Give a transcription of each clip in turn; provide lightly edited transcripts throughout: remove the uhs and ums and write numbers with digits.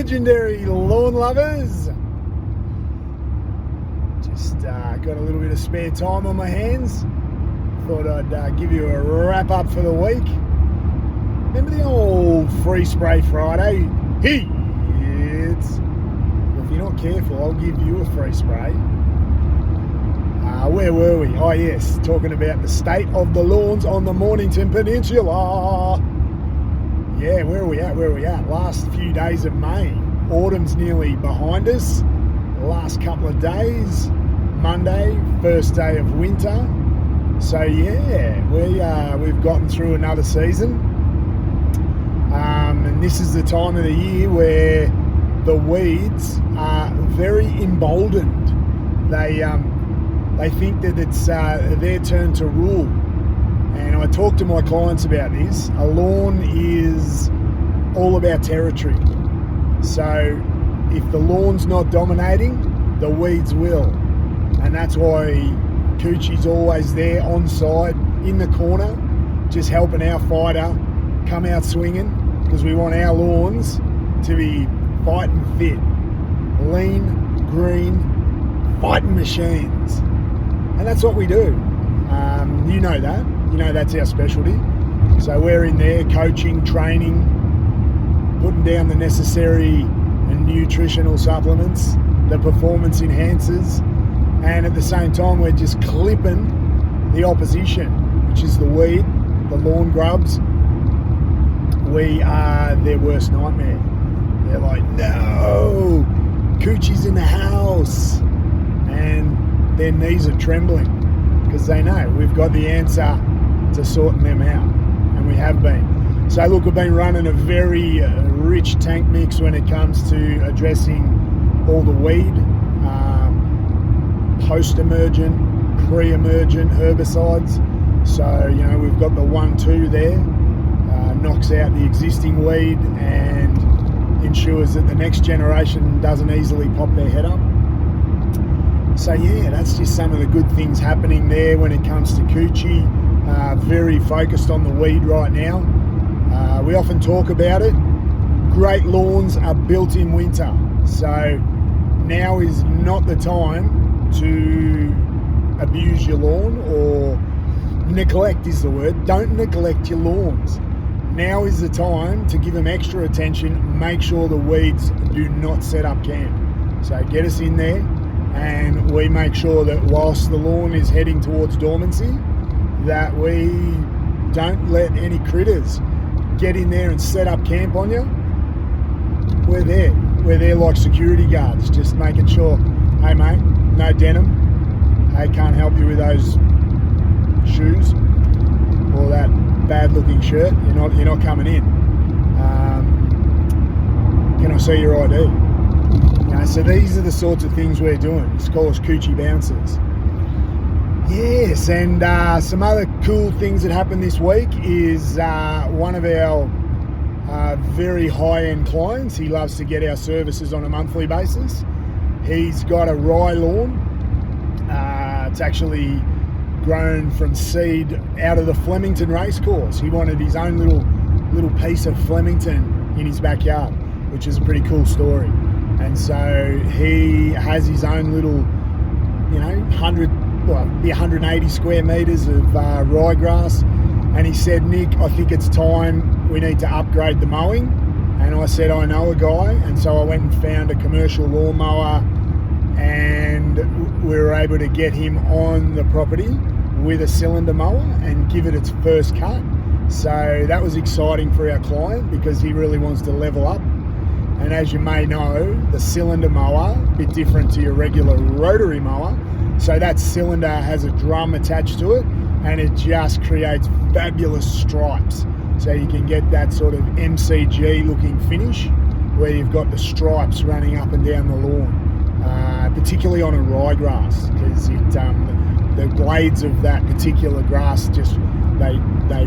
legendary lawn lovers. Just got a little bit of spare time on my hands. Thought I'd give you a wrap up for the week. Remember the old Free Spray Friday? Hey, if you're not careful, I'll give you a free spray. Where were we? Oh yes, talking about the state of the lawns on the Mornington Peninsula. Yeah, where are we at? Last few days of May. Autumn's nearly behind us. Last couple of days. Monday, first day of winter. So yeah, we've gotten through another season. And this is the time of the year where the weeds are very emboldened. They think that it's their turn to rule. And I talk to my clients about this. A lawn is all about territory. So if the lawn's not dominating, the weeds will. And that's why Coochie's always there on side, in the corner, just helping our fighter come out swinging, because we want our lawns to be fighting fit. Lean, green, fighting machines. And that's what we do. You know that. You know that's our specialty. So we're in there coaching, training, putting down the necessary and nutritional supplements, the performance enhancers, and at the same time we're just clipping the opposition, which is the weed, the lawn grubs. We are their worst nightmare. They're like, no, Coochie's in the house. And their knees are trembling because they know we've got the answer to sorting them out, and we have been. So look, we've been running a very rich tank mix when it comes to addressing all the weed, post-emergent, pre-emergent herbicides. So, we've got the 1-2 there, knocks out the existing weed and ensures that the next generation doesn't easily pop their head up. So yeah, that's just some of the good things happening there when it comes to Coochie. Very focused on the weed right now. We often talk about it. Great lawns are built in winter. So now is not the time to abuse your lawn, or neglect is the word. Don't neglect your lawns. Now is the time to give them extra attention. Make sure the weeds do not set up camp. So get us in there, and we make sure that whilst the lawn is heading towards dormancy, that we don't let any critters get in there and set up camp on you. We're there. We're there like security guards, just making sure, hey mate, no denim. Hey, can't help you with those shoes or that bad looking shirt. You're not coming in. Can I see your ID? So these are the sorts of things we're doing. It's called Coochie Bouncers. Yes, and some other cool things that happened this week is one of our very high-end clients. He loves to get our services on a monthly basis. He's got a rye lawn. It's actually grown from seed out of the Flemington racecourse. He wanted his own little piece of Flemington in his backyard, which is a pretty cool story. And so he has his own little, 180 square metres of ryegrass. And he said, Nick, I think it's time we need to upgrade the mowing. And I said, I know a guy. And so I went and found a commercial lawnmower, and we were able to get him on the property with a cylinder mower and give it its first cut. So that was exciting for our client because he really wants to level up. And as you may know, the cylinder mower, a bit different to your regular rotary mower. So that cylinder has a drum attached to it, and it just creates fabulous stripes. So you can get that sort of MCG looking finish where you've got the stripes running up and down the lawn, particularly on a ryegrass, because the blades of that particular grass just, they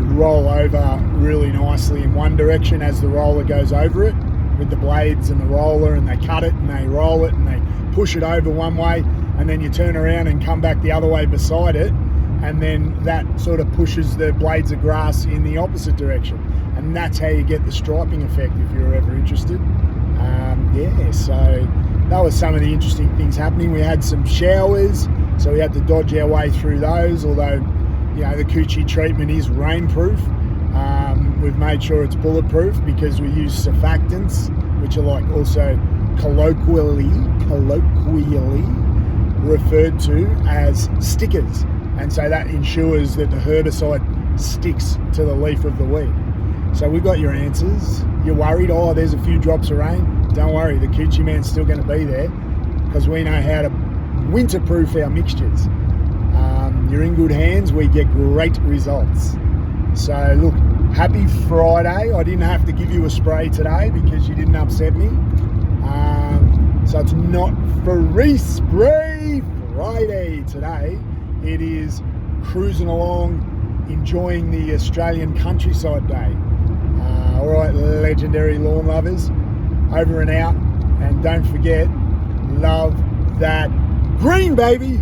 roll over really nicely in one direction as the roller goes over it, with the blades and the roller, and they cut it and they roll it and they push it over one way, and then you turn around and come back the other way beside it, and then that sort of pushes the blades of grass in the opposite direction, and that's how you get the striping effect if you're ever interested. yeah, so that was some of the interesting things happening. We had some showers, so we had to dodge our way through those, although, you know, the Coochie treatment is rainproof. We've made sure it's bulletproof because we use surfactants, which are like also colloquially referred to as stickers. And so that ensures that the herbicide sticks to the leaf of the weed. So we got your answers. You're worried, oh, there's a few drops of rain. Don't worry, the Coochie Man's still going to be there because we know how to winterproof our mixtures. You're in good hands. We get great results. So look, happy Friday. I didn't have to give you a spray today because you didn't upset me. So it's not Free Spray Friday today. It is cruising along, enjoying the Australian countryside day. All right, legendary lawn lovers, over and out. And don't forget, love that green, baby.